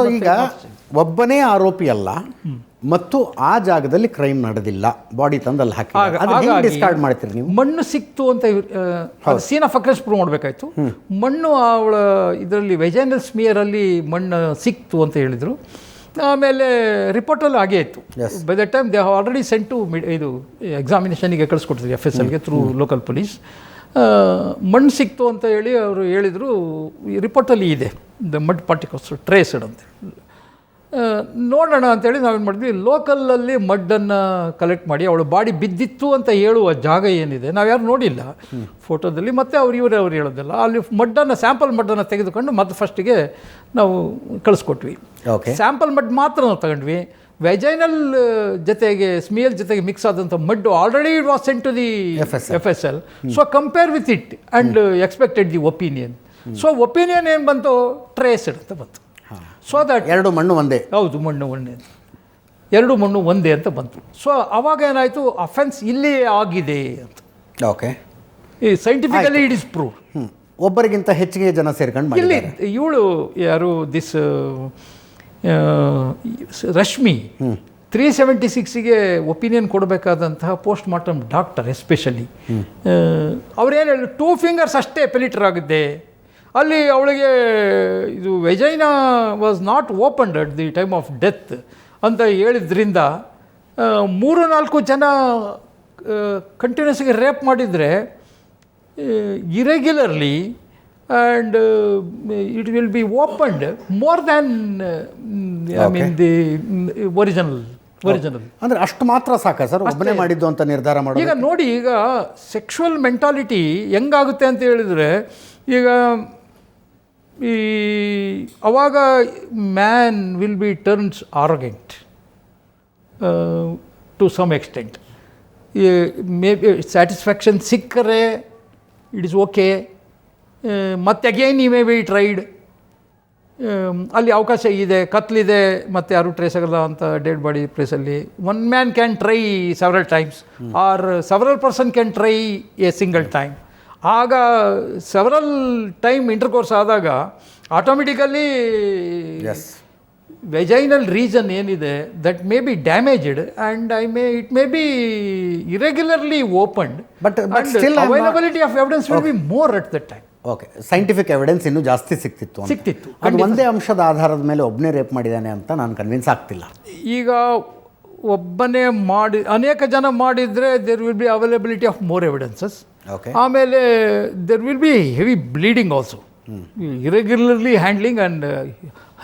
So ಈಗ ಒಬ್ಬನೇ ಆರೋಪಿ ಅಲ್ಲ ಮತ್ತು ಆ ಜಾಗದಲ್ಲಿ ಕ್ರೈಮ್ ನಡೆದಿಲ್ಲ, ಬಾಡಿ ತಂದಲ್ಲಿ ಹಾಕಿ ಡಿಸ್ಕಾರ್ಡ್ ಮಾಡ್ತೀರಿ ನೀವು? ಮಣ್ಣು ಸಿಕ್ತು ಅಂತ ಸೀನ್ ಆಫ್ ಅಕರೆನ್ಸ್ ಪ್ರೂವ್ ಮಾಡಬೇಕಾಯ್ತು. ಮಣ್ಣು ಅವಳ ಇದರಲ್ಲಿ ವೆಜೈನಲ್ ಸ್ಮಿಯರಲ್ಲಿ ಮಣ್ಣು ಸಿಕ್ತು ಅಂತ ಹೇಳಿದರು. ಆಮೇಲೆ ರಿಪೋರ್ಟಲ್ಲಿ ಆಗೇ ಇತ್ತು. By the time they have already sent to ಇದು ಎಕ್ಸಾಮಿನೇಷನಿಗೆ ಕಳಿಸ್ಕೊಡ್ತೀವಿ FSLಗೆ ಥ್ರೂ ಲೋಕಲ್ ಪೊಲೀಸ್. ಮಣ್ಣು ಸಿಕ್ತು ಅಂತ ಹೇಳಿ ಅವರು ಹೇಳಿದರು. ರಿಪೋರ್ಟಲ್ಲಿ ಇದೆ ದ ಮಡ್ ಪಾರ್ಟಿಕಲ್ಸ್ ಟ್ರೇಸ್ಡ್ ಅಂತ. ನೋಡೋಣ ಅಂತೇಳಿ ನಾವೇನು ಮಾಡಿದ್ವಿ, ಲೋಕಲಲ್ಲಿ ಮಡ್ಡನ್ನು ಕಲೆಕ್ಟ್ ಮಾಡಿ ಅವಳು ಬಾಡಿ ಬಿದ್ದಿತ್ತು ಅಂತ ಹೇಳುವ ಜಾಗ ಏನಿದೆ ನಾವು ಯಾರು ನೋಡಿಲ್ಲ ಫೋಟೋದಲ್ಲಿ, ಮತ್ತು ಅವ್ರು ಹೇಳೋದಿಲ್ಲ. ಅಲ್ಲಿ ಸ್ಯಾಂಪಲ್ ಮಡ್ಡನ್ನು ತೆಗೆದುಕೊಂಡು ಮತ್ತೆ ಫಸ್ಟಿಗೆ ನಾವು ಕಳಿಸ್ಕೊಟ್ವಿ. ಸ್ಯಾಂಪಲ್ ಮಡ್ ಮಾತ್ರ ನಾವು ತಗೊಂಡ್ವಿ. ವೆಜೈನಲ್ ಜೊತೆಗೆ ಸ್ಮಿಯಲ್ ಜೊತೆಗೆ ಮಿಕ್ಸ್ ಆದಂಥ mud already it was sent to the FSL. So compare with it and expected the opinion. So opinion ಏನು ಬಂತು, ಟ್ರೇಸ್ಡ್ ಅಂತ ಬಂತು. ಸೊ ದಟ್ ಎರಡು ಮಣ್ಣು ಒಂದೇ. ಹೌದು, ಮಣ್ಣು ಒಂದೇ, ಎರಡು ಮಣ್ಣು ಒಂದೇ ಅಂತ ಬಂತು. ಸೊ ಅವಾಗ ಏನಾಯಿತು, ಅಫೆನ್ಸ್ ಇಲ್ಲಿ ಆಗಿದೆ ಅಂತ. ಓಕೆ, ಈ ಸೈಂಟಿಫಿಕಲಿ ಇಟ್ ಇಸ್ ಪ್ರೂವ್. ಒಬ್ಬರಿಗಿಂತ ಹೆಚ್ಚಿಗೆ ಜನ ಸೇರ್ಕೊಂಡು ಇಲ್ಲಿ ಇವಳು ಯಾರು ದಿಸ್ ರಶ್ಮಿ 376ಗೆ ಒಪಿನಿಯನ್ ಕೊಡಬೇಕಾದಂತಹ ಪೋಸ್ಟ್ ಮಾರ್ಟಮ್ ಡಾಕ್ಟರ್ ಎಸ್ಪೆಷಲಿ ಅವ್ರೇನು ಹೇಳಿ 2 ಫಿಂಗರ್ಸ್ ಅಷ್ಟೇ ಪೆಲಿಟರ್ ಆಗಿದೆ. ಅಲ್ಲಿ ಅವಳಿಗೆ ಇದು vagina was not opened at the time of death ಅಂತ ಹೇಳಿದ್ರಿಂದ 3-4 ಜನ ಕಂಟಿನ್ಯೂಸ್ಗೆ ರೇಪ್ ಮಾಡಿದರೆ irregularly and it will be opened more than I mean the original ಅಂದರೆ ಅಷ್ಟು ಮಾತ್ರ ಸಾಕ ಸರ್ ಒಬ್ಬನೇ ಮಾಡಿದ್ದು ಅಂತ ನಿರ್ಧಾರ ಮಾಡಿ? ಈಗ ನೋಡಿ, ಈಗ ಸೆಕ್ಷುವಲ್ ಮೆಂಟಾಲಿಟಿ ಹೆಂಗಾಗುತ್ತೆ ಅಂತ ಹೇಳಿದರೆ, ಈಗ ಅವಾಗ man will be turns arrogant to some extent. May be satisfaction ಸಿಕ್ಕರೆ ಇಟ್ ಇಸ್ ಓಕೆ, ಮತ್ತೆ ಅಗೇನ್ ಈ ಮೇ ಬಿ ಟ್ರೈಡ್. ಅಲ್ಲಿ ಅವಕಾಶ ಇದೆ, ಕತ್ಲಿದೆ, ಮತ್ತು ಯಾರೂ ಟ್ರೇಸ್ ಆಗಲ್ಲ ಅಂತ ಡೆಡ್ ಬಾಡಿ ಪ್ಲೇಸಲ್ಲಿ one man can try several times or several person can try a single time. ಆಗ ಸೆವರಲ್ ಟೈಮ್ ಇಂಟರ್ಕೋರ್ಸ್ ಆದಾಗ ಆಟೋಮೆಟಿಕಲಿ ವೆಜೈನಲ್ ರೀಜನ್ ಏನಿದೆ that may be damaged and it may be irregularly opened, but availability of evidence will be more at that time. Okay, scientific evidence ಇನ್ನೂ ಜಾಸ್ತಿ ಸಿಕ್ತಿತ್ತು. ಅದು ಒಂದೇ ಅಂಶದ ಆಧಾರದ ಮೇಲೆ ಒಬ್ಬನೇ ರೇಪ್ ಮಾಡಿದ್ದಾನೆ ಅಂತ ನಾನು ಕನ್ವಿನ್ಸ್ ಆಗ್ತಿಲ್ಲ. ಈಗ ಒಬ್ಬನೇ ಅನೇಕ ಜನ ಮಾಡಿದರೆ there will be availability of more evidences. ಆಮೇಲೆ there will be heavy bleeding also, irregularly handling and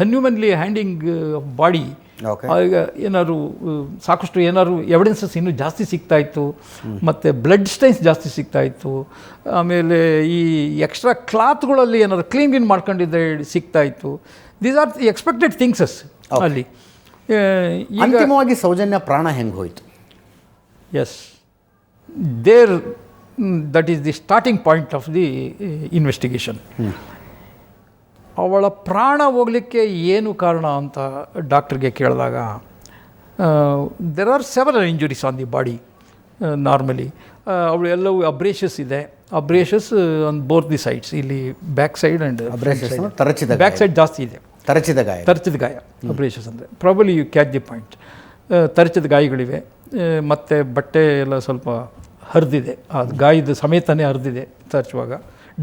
unhumanly handing body. ಈಗ ಏನಾದ್ರು ಸಾಕಷ್ಟು ಎವಿಡೆನ್ಸಸ್ ಇನ್ನೂ ಜಾಸ್ತಿ ಸಿಗ್ತಾಯಿತ್ತು, ಮತ್ತು ಬ್ಲಡ್ ಸ್ಟೈನ್ಸ್ ಜಾಸ್ತಿ ಸಿಗ್ತಾಯಿತ್ತು. ಆಮೇಲೆ ಈ ಎಕ್ಸ್ಟ್ರಾ ಕ್ಲಾತ್ಗಳಲ್ಲಿ ಏನಾದ್ರು ಕ್ಲೀನ್ ಮಾಡ್ಕೊಂಡಿದ್ದರೆ ಸಿಗ್ತಾಯಿತ್ತು. These are the expected things. ಅಲ್ಲಿ ಅಂತಿಮವಾಗಿ ಸೌಜನ್ಯ ಪ್ರಾಣ ಹೆಂಗೆ ಹೋಯಿತು? Yes, there that is the starting point of the investigation. ಅವಳ ಪ್ರಾಣ ಹೋಗಲಿಕ್ಕೆ ಏನು ಕಾರಣ ಅಂತ ಡಾಕ್ಟ್ರಿಗೆ ಕೇಳಿದಾಗ there are several injuries on the body normally. ಅವಳು ಎಲ್ಲವೂ ಅಬ್ರೇಷಸ್ ಇದೆ, abrasions on both the sides. ಇಲ್ಲಿ back side and back side ಜಾಸ್ತಿ ಇದೆ. ತರಚಿದ ಗಾಯ ಅಬ್ರೇಷಸ್ ಅಂದರೆ probably you catch the point. ತರಚಿದ ಗಾಯಗಳಿವೆ, ಮತ್ತು ಬಟ್ಟೆ ಎಲ್ಲ ಸ್ವಲ್ಪ ಹರಿದಿದೆ, ಆ ಗಾಯದ ಸಮೇತನೇ ಹರಿದಿದೆ ತರಚುವಾಗ.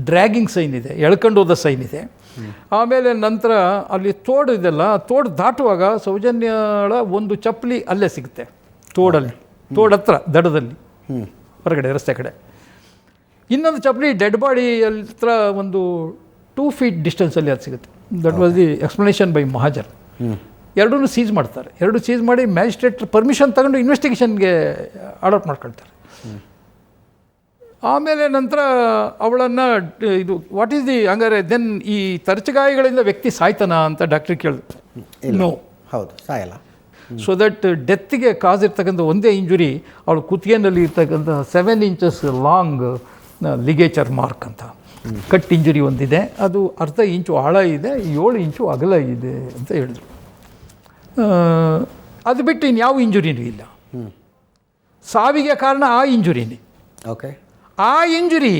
ಡ್ರ್ಯಾಗಿಂಗ್ ಸೈನ್ ಇದೆ, ಎಳ್ಕೊಂಡು ಹೋದ ಸೈನ್ ಇದೆ. ಆಮೇಲೆ ನಂತರ ಅಲ್ಲಿ ತೋಡು ಇದೆಲ್ಲ, ತೋಡು ದಾಟುವಾಗ ಸೌಜನ್ಯಳ ಒಂದು ಚಪ್ಪಲಿ ಅಲ್ಲೇ ಸಿಗುತ್ತೆ ತೋಡಲ್ಲಿ, ತೋಡತ್ರ ದಡದಲ್ಲಿ ಹೊರಗಡೆ ರಸ್ತೆ ಕಡೆ. ಇನ್ನೊಂದು ಚಪ್ಪಲಿ ಡೆಡ್ ಬಾಡಿ ಹತ್ರ ಒಂದು 2 feet ಡಿಸ್ಟೆನ್ಸಲ್ಲಿ ಅದು ಸಿಗುತ್ತೆ. That was the explanation by Mahajan. ಎರಡೂ ಸೀಸ್ ಮಾಡ್ತಾರೆ. ಎರಡು ಸೀಸ್ ಮಾಡಿ ಮ್ಯಾಜಿಸ್ಟ್ರೇಟ್ ಪರ್ಮಿಷನ್ ತಗೊಂಡು ಇನ್ವೆಸ್ಟಿಗೇಷನ್ಗೆ ಅಡಾಪ್ಟ್ ಮಾಡ್ಕೊಳ್ತಾರೆ. ಆಮೇಲೆ ನಂತರ ಅವಳನ್ನು ಇದು ವಾಟ್ ಈಸ್ ದಿ ಹಂಗಾರೆ ದೆನ್ ಈ ತರಚುಗಾಯಗಳಿಂದ ವ್ಯಕ್ತಿ ಸಾಯ್ತಾನ ಅಂತ ಡಾಕ್ಟ್ರಿಗೆ ಕೇಳಿದ್ರು. ನೋ, ಹೌದು, ಸಾಯಲ್ಲ. ಸೊ ದಟ್ ಡೆತ್ಗೆ ಕಾಸ್ ಇರ್ತಕ್ಕಂಥ ಒಂದೇ ಇಂಜುರಿ ಅವಳು ಕುತ್ತಿಗೆನಲ್ಲಿ ಇರ್ತಕ್ಕಂಥ 7 inches ಲಾಂಗ್ ಲಿಗೇಚರ್ ಮಾರ್ಕ್ ಅಂತ ಕಟ್ ಇಂಜುರಿ ಒಂದಿದೆ. ಅದು ಅರ್ಧ ಇಂಚು ಆಳ ಇದೆ, 7 ಇಂಚು ಅಗಲ ಇದೆ ಅಂತ ಹೇಳಿದ್ರು. ಅದು ಬಿಟ್ಟು ಇನ್ಯಾವ ಇಂಜುರಿನೂ ಇಲ್ಲ. ಸಾವಿಗೆ ಕಾರಣ ಆ ಇಂಜುರಿನೇ. ಓಕೆ, ಆ ಇಂಜುರಿ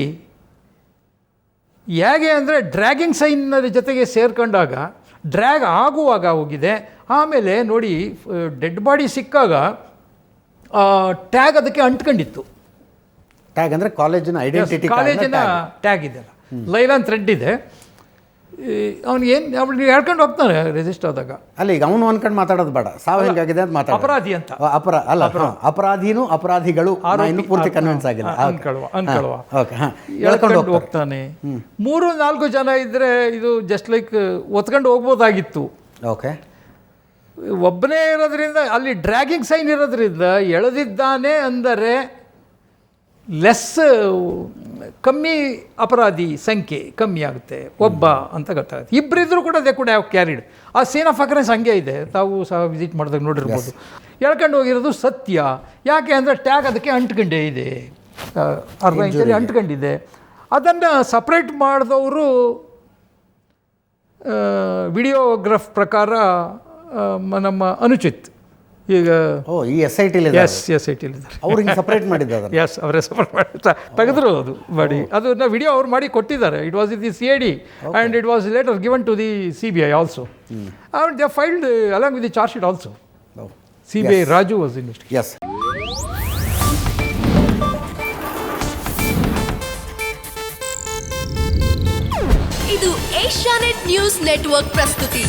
ಹೇಗೆ ಅಂದರೆ ಡ್ರ್ಯಾಗಿಂಗ್ ಸೈನ್ ಜೊತೆಗೆ ಸೇರ್ಕೊಂಡಾಗ ಡ್ರ್ಯಾಗ್ ಆಗುವಾಗ ಹೋಗಿದೆ. ಆಮೇಲೆ ನೋಡಿ ಡೆಡ್ ಬಾಡಿ ಸಿಕ್ಕಾಗ ಟ್ಯಾಗ್ ಅದಕ್ಕೆ ಅಂಟ್ಕೊಂಡಿತ್ತು. ಟ್ಯಾಗ್ ಅಂದರೆ ಕಾಲೇಜಿನ ಐಡೆಂಟಿಟಿ, ಕಾಲೇಜಿನ ಟ್ಯಾಗ್ ಇದೆಯಲ್ಲ, ಲೈಲಾನ್ ಥ್ರೆಡ್ ಇದೆ. ಅವ್ನು ಹೇಳ್ಕೊಂಡು ಹೋಗ್ತಾನೆ ರೆಜಿಸ್ಟರ್ ಆದಾಗ. ಅಲ್ಲ, ಈಗ ಅವನು ಅನ್ಕೊಂಡು ಮಾತಾಡೋದು ಬೇಡ, ಸಾವು ಹೆಂಗಾಗಿದೆ ಅಂತ ಮಾತಾಡ. ಅಪರಾಧಿ ಅಂತ ಅಪರಾಧಿನೂ ಅಪರಾಧಿಗಳು ಇನ್ನೂ ಪೂರ್ತಿ ಕನ್ವಿನ್ಸ್ ಆಗಿಲ್ಲ. ಅನ್ಕೊಳುವ ಓಕೆ, ಹೇಳ್ಕೊಂಡು ಹೋಗ್ತಾನೆ. 3-4 ಜನ ಇದ್ದರೆ ಇದು ಜಸ್ಟ್ ಲೈಕ್ ಒತ್ಕೊಂಡು ಹೋಗ್ಬೋದಾಗಿತ್ತು. ಓಕೆ, ಒಬ್ಬನೇ ಇರೋದ್ರಿಂದ ಅಲ್ಲಿ ಡ್ರ್ಯಾಗಿಂಗ್ ಸೈನ್ ಇರೋದ್ರಿಂದ ಎಳೆದಿದ್ದಾನೆ ಅಂದರೆ ಲೆಸ್ ಕಮ್ಮಿ ಅಪರಾಧಿ ಸಂಖ್ಯೆ ಕಮ್ಮಿ ಆಗುತ್ತೆ, ಒಬ್ಬ ಅಂತ ಗೊತ್ತಾಗುತ್ತೆ. ಇಬ್ಬರಿದ್ರೂ ಕೂಡ ದೇ ಕೂಡ ಹ್ಯಾವ್ ಕ್ಯಾರಿಡ್. ಆ ಸೀನ್ ಆಫ್ ಅಕರೆನ್ಸ್ ಹಂಗೆ ಇದೆ, ತಾವು ಸಹ ವಿಸಿಟ್ ಮಾಡಿದಾಗ ನೋಡಿರ್ಬೋದು. ಹೇಳ್ಕೊಂಡು ಹೋಗಿರೋದು ಸತ್ಯ. ಯಾಕೆ ಅಂದರೆ ಟ್ಯಾಗ್ ಅದಕ್ಕೆ ಅಂಟ್ಕೊಂಡೇ ಇದೆ, ಅರ್ಧ ಇಂಚಲ್ಲಿ ಅಂಟ್ಕೊಂಡಿದೆ. ಅದನ್ನು ಸಪ್ರೇಟ್ ಮಾಡಿದವರು ವಿಡಿಯೋಗ್ರಾಫ್ ಪ್ರಕಾರ ನಮ್ಮ ಅನುಚಿತ್ ಈಗ ಈ SIT SITಲಿದ್ದಾರೆ. ಅವ್ರು ಹಿಂಗೆ ಸಪ್ರೇಟ್ ಮಾಡಿದ್ದಾರೆ. ಅವರೇ ಸಪೋರ್ಟ್ ಮಾಡಿ ತೆಗೆದ್ರು ಅದು ಮಾಡಿ. ಅದನ್ನು ವಿಡಿಯೋ ಅವ್ರು ಮಾಡಿ ಕೊಟ್ಟಿದ್ದಾರೆ. It was in the CID and it was later given to the CBI also. And they filed along with the charge sheet also. CBI Raju was investigating. Yes. ಇದು ಏಷ್ಯಾನೆಟ್ ನ್ಯೂಸ್ ನೆಟ್ವರ್ಕ್ ಪ್ರಸ್ತುತಿ.